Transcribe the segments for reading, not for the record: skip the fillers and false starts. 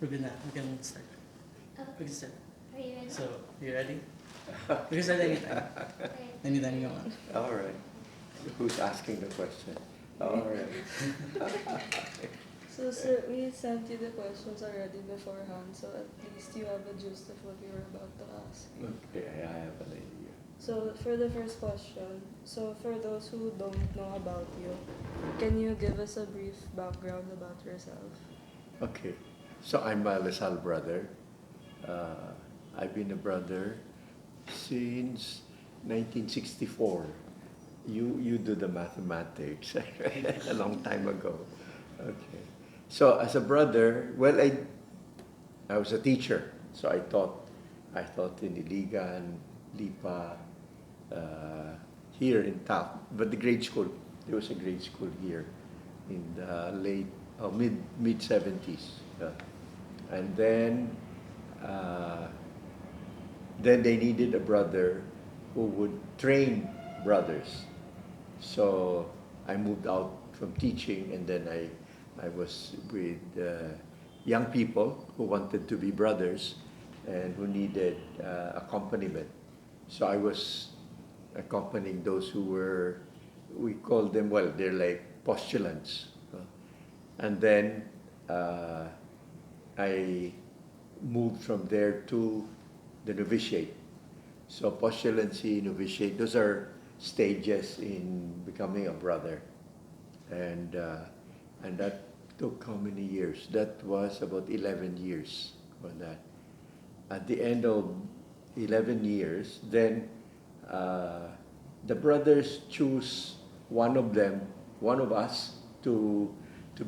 We're good now. We can start. Oh, We can start. are you ready? So, you ready? We can start anytime. Okay. Anytime you want. All right. Who's asking the question? All right. So, sir, we sent you the questions already beforehand, so at least you have a gist of what you were about to ask. Okay, I have an idea. So, for the first question, so for those who don't know about you, can you give us a brief background about yourself? Okay, so I'm a Lasal brother. I've been a brother since 1964. You do the mathematics, a long time ago. Okay, so as a brother, well, I was a teacher, so I taught in Iligan, Lipa, here in Taft, but the grade school. There was a grade school here in the mid 70s, and then they needed a brother who would train brothers. So I moved out from teaching, and then I was with young people who wanted to be brothers and who needed accompaniment. So I was accompanying those who were, we call them, well, they're like postulants. And then I moved from there to the novitiate. So postulancy, novitiate, those are stages in becoming a brother. And that took how many years? That was about 11 years for that. At the end of 11 years, then the brothers choose one of them, one of us, to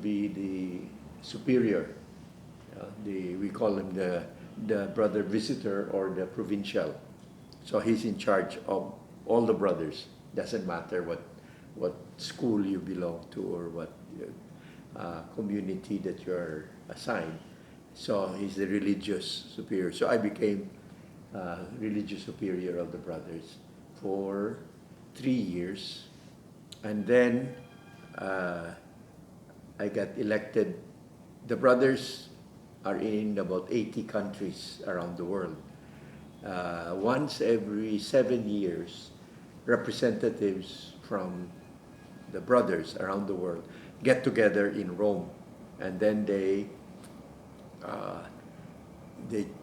be the superior. We call him the brother visitor or the provincial. So he's in charge of all the brothers. Doesn't matter what school you belong to or what community that you're assigned. So he's the religious superior. So I became religious superior of the brothers for 3 years. And then I got elected. The brothers are in about 80 countries around the world. Once every 7 years, representatives from the brothers around the world get together in Rome, and then they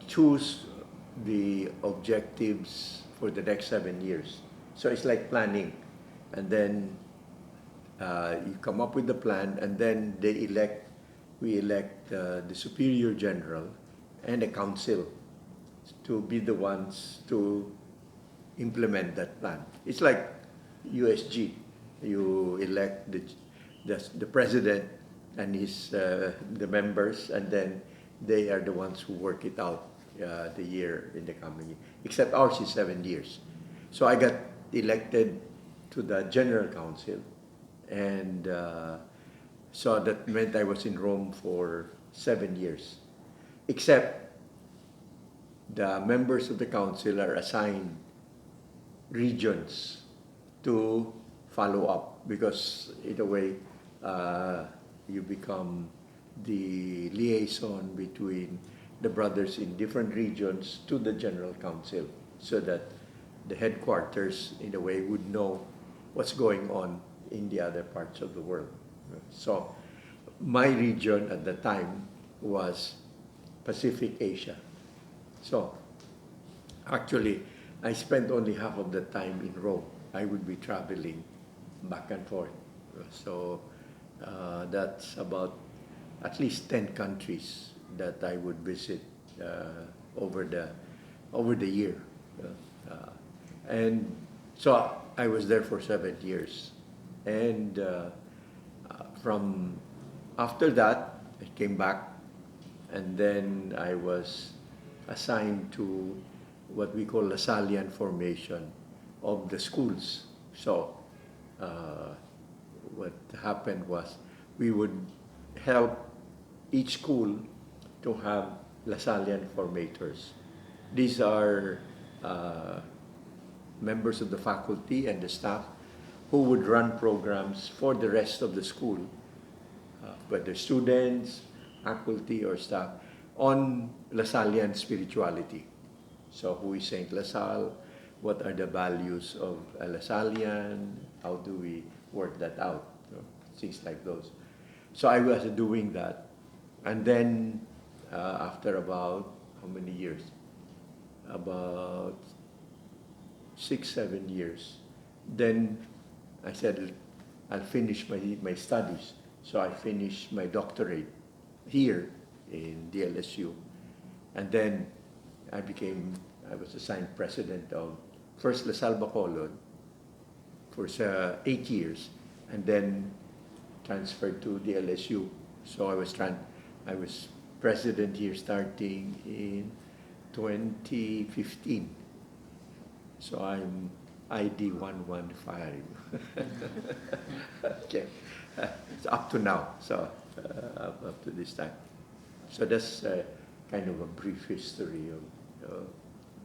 choose the objectives for the next 7 years. So it's like planning, and then you come up with the plan, and then we elect the superior general and a council to be the ones to implement that plan. It's like USG. You elect the president and the members, and then they are the ones who work it out the year in the coming year. Except ours is 7 years. So I got elected to the general council, and so that meant I was in Rome for 7 years. Except the members of the council are assigned regions to follow up, because in a way you become the liaison between the brothers in different regions to the general council, so that the headquarters in a way would know what's going on in the other parts of the world. So my region at the time was Pacific Asia. So actually, I spent only half of the time in Rome. I would be traveling back and forth. So that's about at least 10 countries that I would visit over the year. And so I was there for 7 years. And from after that, I came back, and then I was assigned to what we call Lasalian formation of the schools. So what happened was we would help each school to have Lasalian formators. These are members of the faculty and the staff who would run programs for the rest of the school, whether students, faculty, or staff. on Lasallian spirituality. So who is Saint LaSalle? What are the values of a Lasallian? How do we work that out? Things like those. So I was doing that. And then after about, how many years? About 6, 7 years. Then I said, I'll finish my studies. So I finished my doctorate here in DLSU. And then I was assigned president of first LaSalle Bacolod for 8 years, and then transferred to DLSU. So I was president here starting in 2015. So I'm ID 115. Okay, it's up to now. So up to this time. So that's kind of a brief history of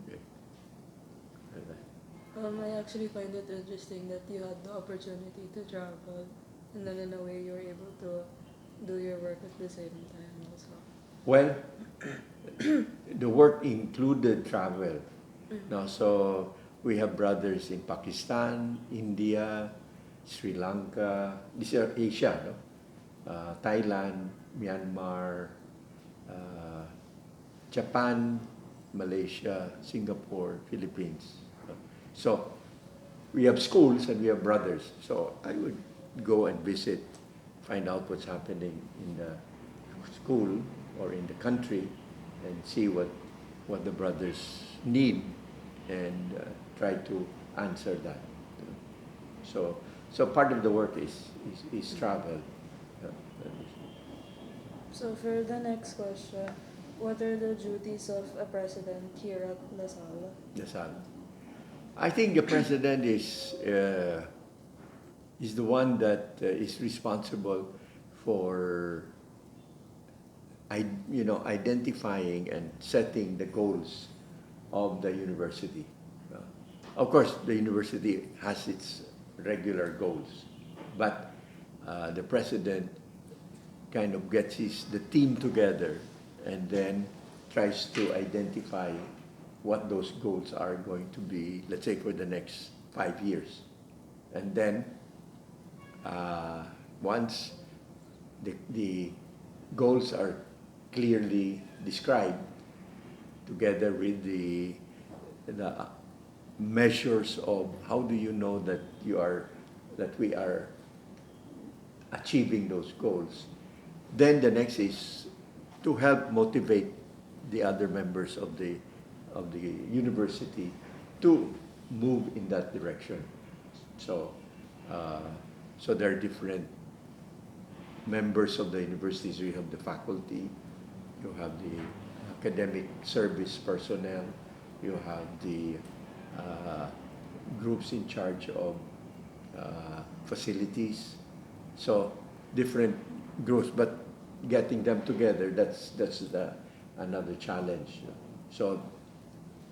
okay. I actually find it interesting that you had the opportunity to travel, and then in a way you were able to do your work at the same time also. Well, the work included travel. No, so we have brothers in Pakistan, India, Sri Lanka. These are Asia, no? Thailand, Myanmar, Japan, Malaysia, Singapore, Philippines. So we have schools and we have brothers. So I would go and visit, find out what's happening in the school or in the country, and see what the brothers need, and try to answer that. So part of the work is travel. So for the next question, what are the duties of a president here at LaSalle? LaSalle. I think the president is the one that is responsible for identifying and setting the goals of the university. Of course, the university has its regular goals, but the president kind of gets the team together and then tries to identify what those goals are going to be, let's say for the next 5 years. And then once the goals are clearly described, together with the measures of how do you know that we are achieving those goals, then the next is to help motivate the other members of the university to move in that direction. So there are different members of the universities. You have the faculty, you have the academic service personnel, you have the groups in charge of facilities. So different groups, but getting them together, that's another challenge. So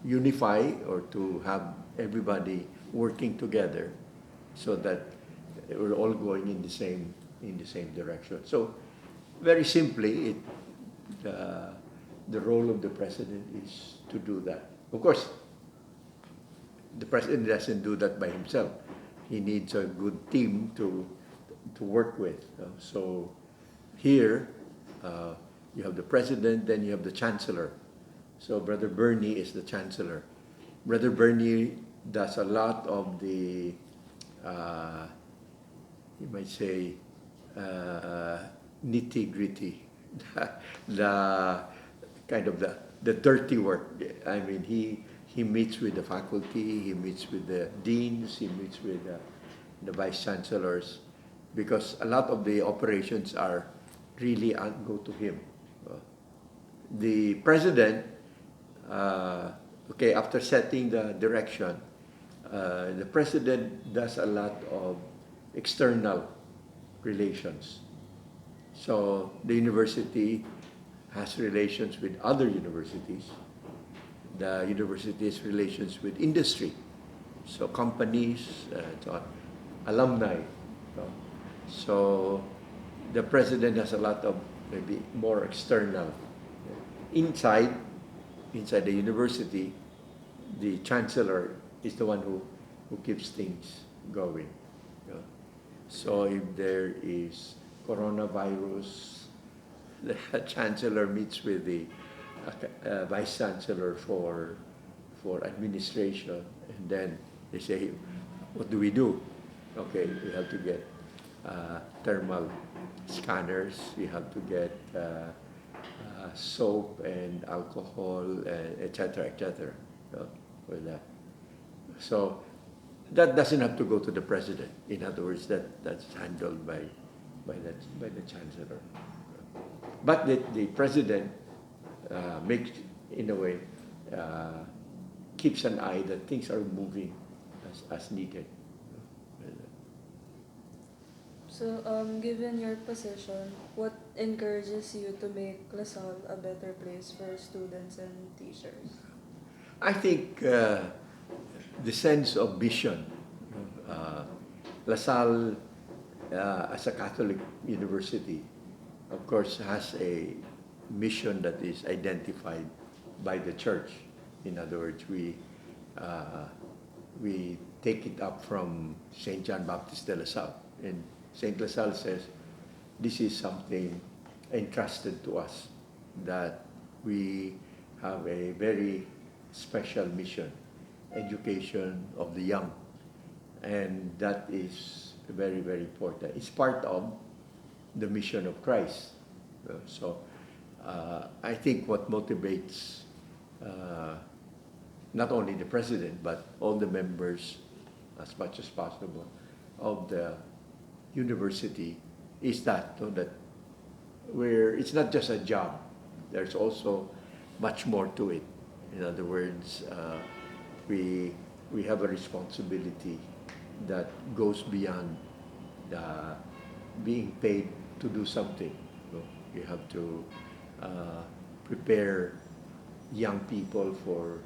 unify, or to have everybody working together so that we're all going in the same direction. So very simply, the role of the president is to do that. Of course, the president doesn't do that by himself. He needs a good team to work with. So here, you have the president, then you have the chancellor. So Brother Bernie is the chancellor. Brother Bernie does a lot of the, you might say, nitty-gritty, the kind of the dirty work. I mean, he meets with the faculty, he meets with the deans, he meets with the vice chancellors, because a lot of the operations are really go to him. The president, after setting the direction, the president does a lot of external relations. So the university has relations with other universities. The university's relations with industry, so companies, so on, alumni. So the president has a lot of maybe more external inside the university, the chancellor is the one who keeps things going. You know. So if there is coronavirus, the chancellor meets with the vice chancellor for administration, and then they say, what do we do? Okay, we have to get thermal scanners, we have to get soap and alcohol, etc., etc. For that. So that doesn't have to go to the president. In other words, that's handled by the chancellor. But the president makes, in a way, keeps an eye that things are moving as needed. So, given your position, what encourages you to make LaSalle a better place for students and teachers? I think the sense of vision. LaSalle, as a Catholic university, of course, has a mission that is identified by the church. In other words, we take it up from St. John Baptist de La Salle. And St. LaSalle says, this is something entrusted to us, that we have a very special mission, education of the young. And that is very, very important. It's part of the mission of Christ. So I think what motivates not only the president, but all the members, as much as possible, of the university is that, that it's not just a job. There's also much more to it. In other words, we have a responsibility that goes beyond being paid to do something. So you have to prepare young people for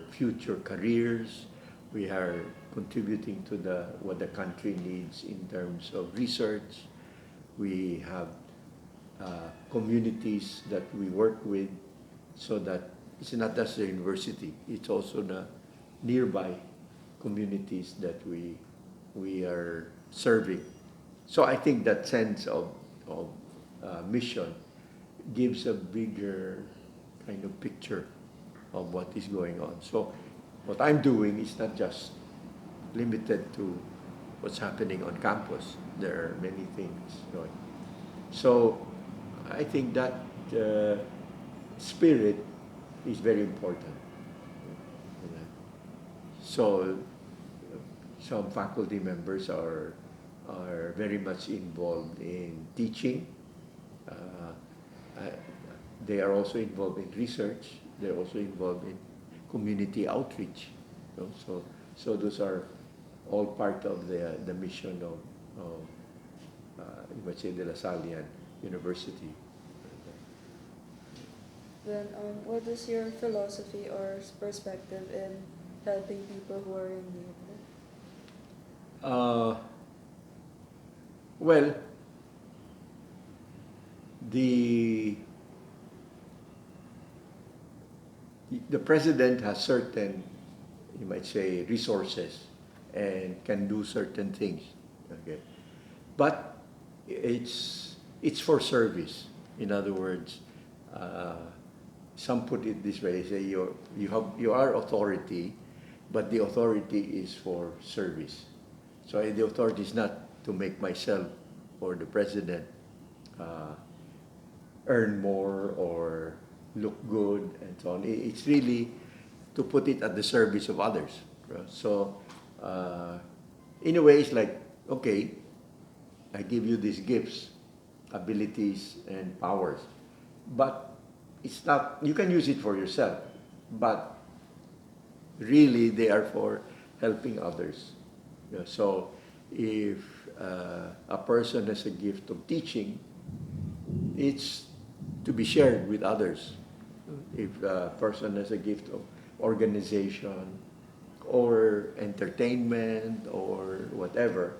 future careers. We are contributing to what the country needs in terms of research. We have communities that we work with, so that it's not just the university, it's also the nearby communities that we are serving. So I think that sense of mission gives a bigger kind of picture of what is going on. So what I'm doing is not just limited to what's happening on campus. There are many things going. So I think that spirit is very important. So some faculty members are very much involved in teaching. They are also involved in research. They're also involved in community outreach. You know? So those are all part of the mission of you might say, the LaSallian University. Then, what is your philosophy or perspective in helping people who are in need? Well, the president has certain, you might say, resources and can do certain things. Okay, but it's for service. In other words, some put it this way: they say you are authority, but the authority is for service. So the authority is not to make myself or the president earn more or look good and so on. It's really to put it at the service of others. So in a way, it's like, okay, I give you these gifts, abilities, and powers, but it's not, you can use it for yourself, but really they are for helping others. So if a person has a gift of teaching, it's to be shared with others. If a person has a gift of organization or entertainment or whatever,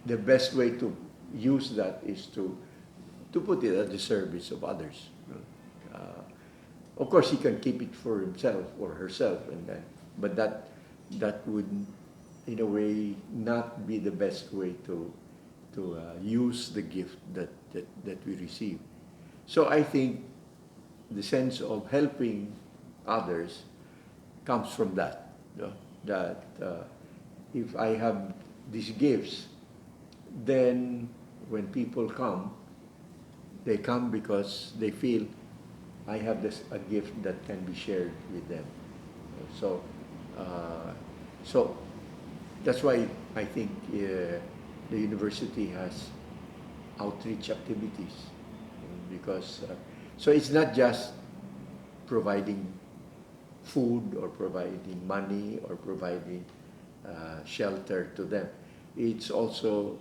the best way to use that is to to put it at the service of others. Of course, he can keep it for himself or herself, and then, but that would, in a way, not be the best way to use the gift that we receive. So I think the sense of helping others comes from that. That if I have these gifts, then when people come, they come because they feel I have a gift that can be shared with them. So, so that's why I think the university has outreach activities, because so it's not just providing food or providing money or providing shelter to them. It's also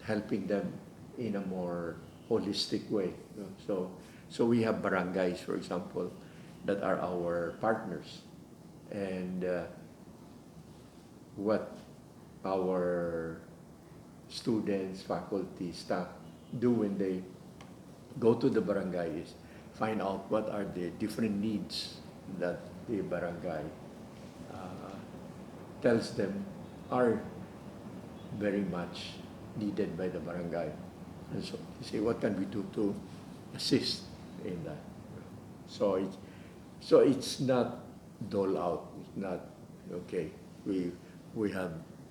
helping them in a more holistic way. So we have barangays, for example, that are our partners, and what our students, faculty, staff do when they go to the barangay is find out what are the different needs that the barangay tells them are very much needed by the barangay. And so you say, what can we do to assist in that? So it's not dole out. It's not okay. We'll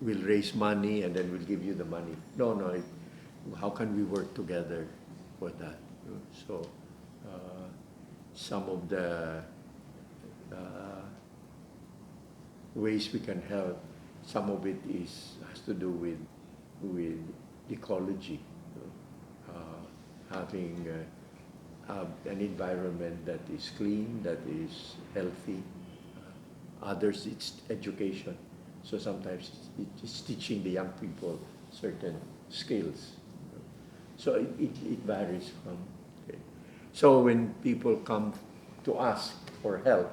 raise money and then we'll give you the money. No. How can we work together for that? So some of the ways we can help, some of it has to do with ecology, having an environment that is clean, that is healthy. Others, it's education. So sometimes it's teaching the young people certain skills. So it varies from. Okay. So when people come to ask for help,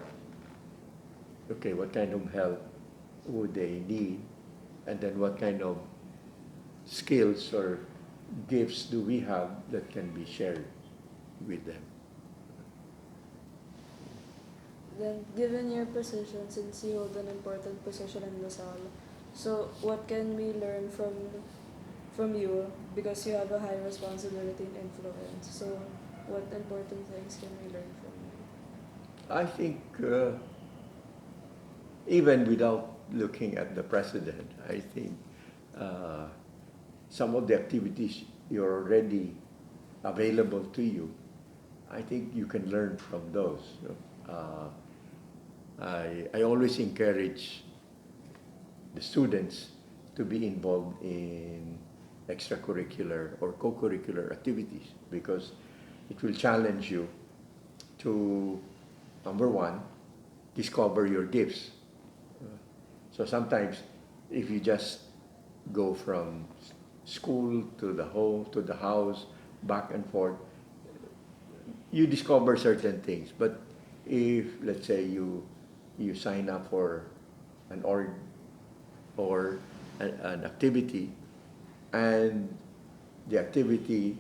okay, what kind of help would they need? And then what kind of skills or gifts do we have that can be shared with them? Then, given your position, since you hold an important position in Lasal, so what can we learn from you, because you have a high responsibility and influence? So what important things can we learn from you? I think even without looking at the president, I think some of the activities you're already available to you, I think you can learn from those. I always encourage the students to be involved in extracurricular or co-curricular activities, because it will challenge you to, number one, discover your gifts. So sometimes if you just go from school to the home, to the house, back and forth, you discover certain things. But if, let's say, you sign up for an org or an activity, and the activity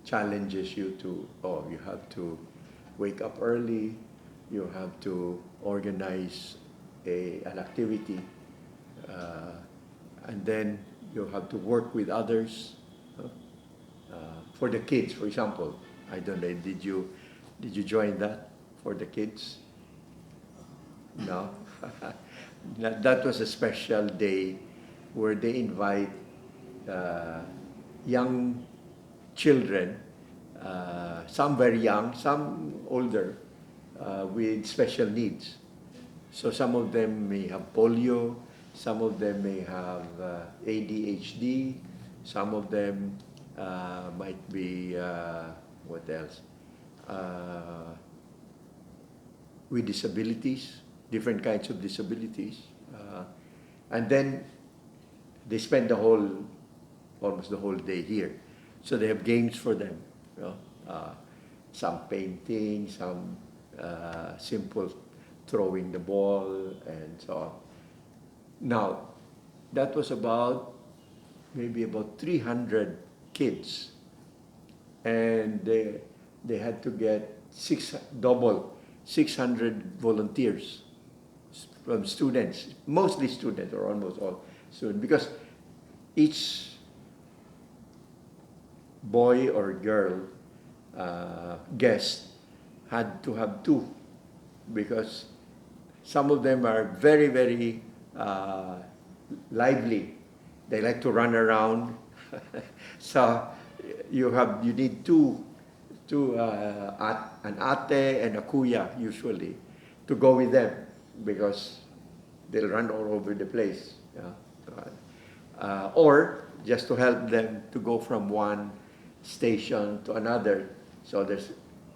challenges you to, you have to wake up early, you have to organize an activity, and then you have to work with others. For the kids, for example, I don't know, did you join that for the kids? No? That was a special day where they invite young children, some very young, some older, with special needs. So some of them may have polio, some of them may have ADHD, some of them might be, what else? With disabilities, different kinds of disabilities. And then they spend almost the whole day here. So they have games for them. Some painting, some simple throwing the ball, and so on. Now, that was maybe about 300 kids and they had to get double 600 volunteers from students, mostly students or almost all students, because each boy or girl guest had to have two, because some of them are very, very lively. They like to run around. So you need two, an ate and a kuya usually, to go with them, because they'll run all over the place. Yeah. Or just to help them to go from one station to another. So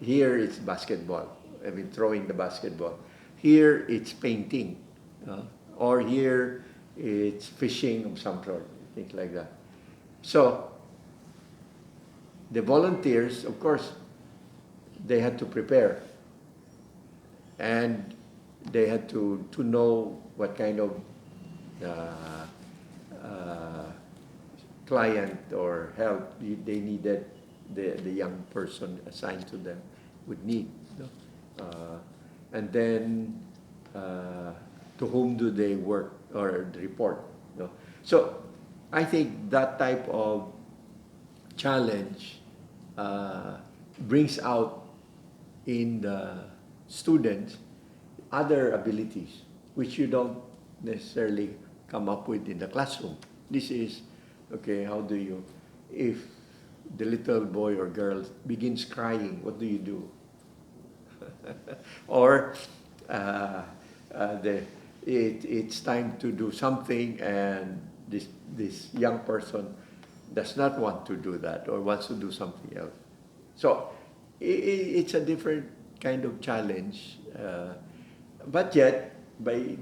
here it's basketball. I mean, throwing the basketball. Here it's painting, or here it's fishing of some sort, things like that. So the volunteers, of course, they had to prepare, and they had to know what kind of client or help they needed, the young person assigned to them would need. And then to whom do they work or report? So I think that type of challenge brings out in the students other abilities which you don't necessarily come up with in the classroom. This is, okay, how do you, if the little boy or girl begins crying, what do you do? Or it's time to do something, and this young person does not want to do that or wants to do something else. So it's a different kind of challenge, but yet by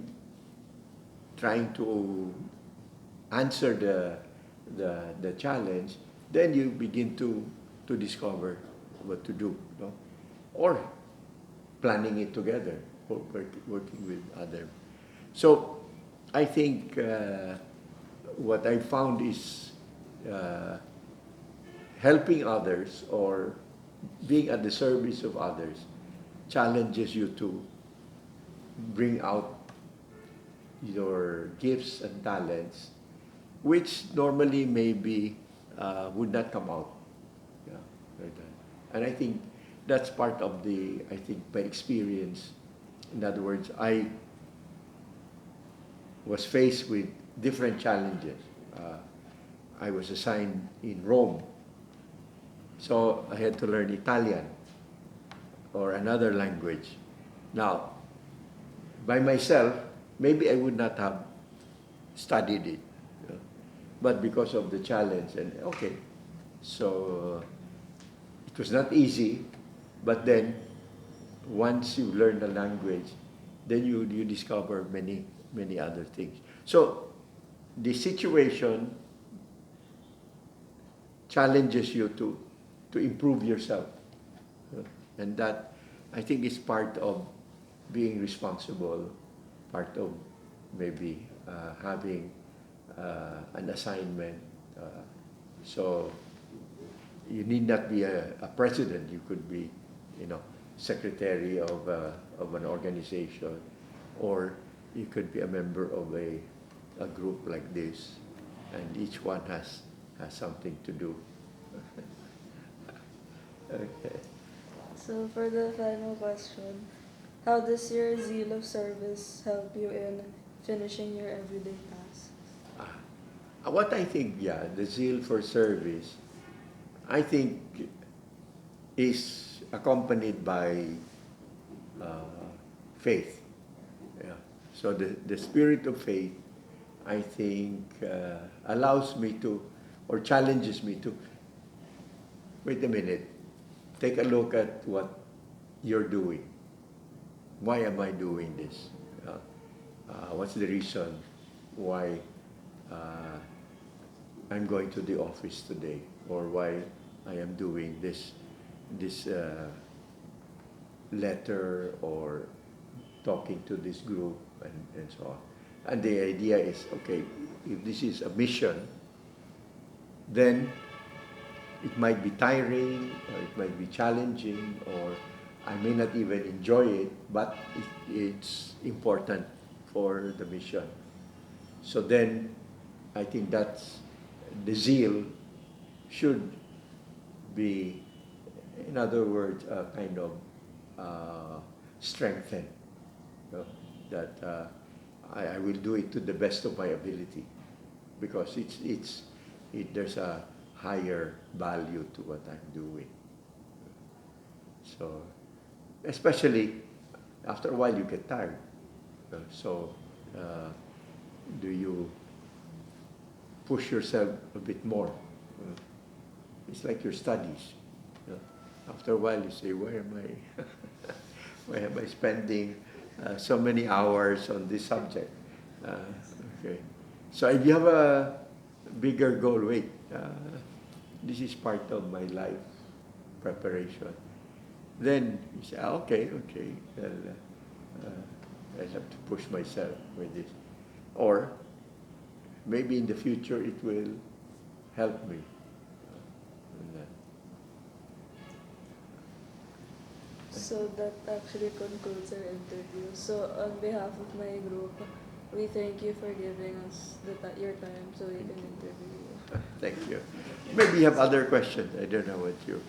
trying to answer the challenge, then you begin to discover what to do, no? Or planning it together, or working with others. So I think what I found is helping others or being at the service of others challenges you to bring out your gifts and talents, which normally maybe would not come out. Yeah, like that. And I think that's part of my experience. In other words, I was faced with different challenges. I was assigned in Rome, so I had to learn Italian or another language. Now, by myself, maybe I would not have studied it, but because of the challenge, and okay, so it was not easy, but then once you learn the language, then you discover many other things. So the situation challenges you to improve yourself, and that, I think, is part of being responsible, part of maybe having an assignment. So you need not be a president. You could be, secretary of an organization, or you could be a member of a group like this, and each one has something to do. Okay. So for the final question, how does your zeal of service help you in finishing your everyday tasks? What I think, the zeal for service, I think, is accompanied by faith. Yeah. So the spirit of faith, I think, allows me to, or challenges me to, wait a minute, take a look at what you're doing. Why am I doing this? What's the reason why I'm going to the office today, or why I am doing this letter, or talking to this group, and so on. And the idea is, okay, if this is a mission, then it might be tiring, or it might be challenging, or I may not even enjoy it, but it's important for the mission. So then, I think that's the zeal should be, in other words, kind of strengthened. You know, that I will do it to the best of my ability, because there's a higher value to what I'm doing. So, especially after a while, you get tired. So, do you push yourself a bit more? It's like your studies. After a while, you say, "Why am I? Why am I spending so many hours on this subject?" Okay. So if you have a bigger goal, wait, this is part of my life preparation. Then you say, okay, I'll have to push myself with this. Or maybe in the future it will help me. So that actually concludes our interview. So on behalf of my group, we thank you for giving us your time so we can interview you. Thank you. Maybe you have other questions. I don't know what you...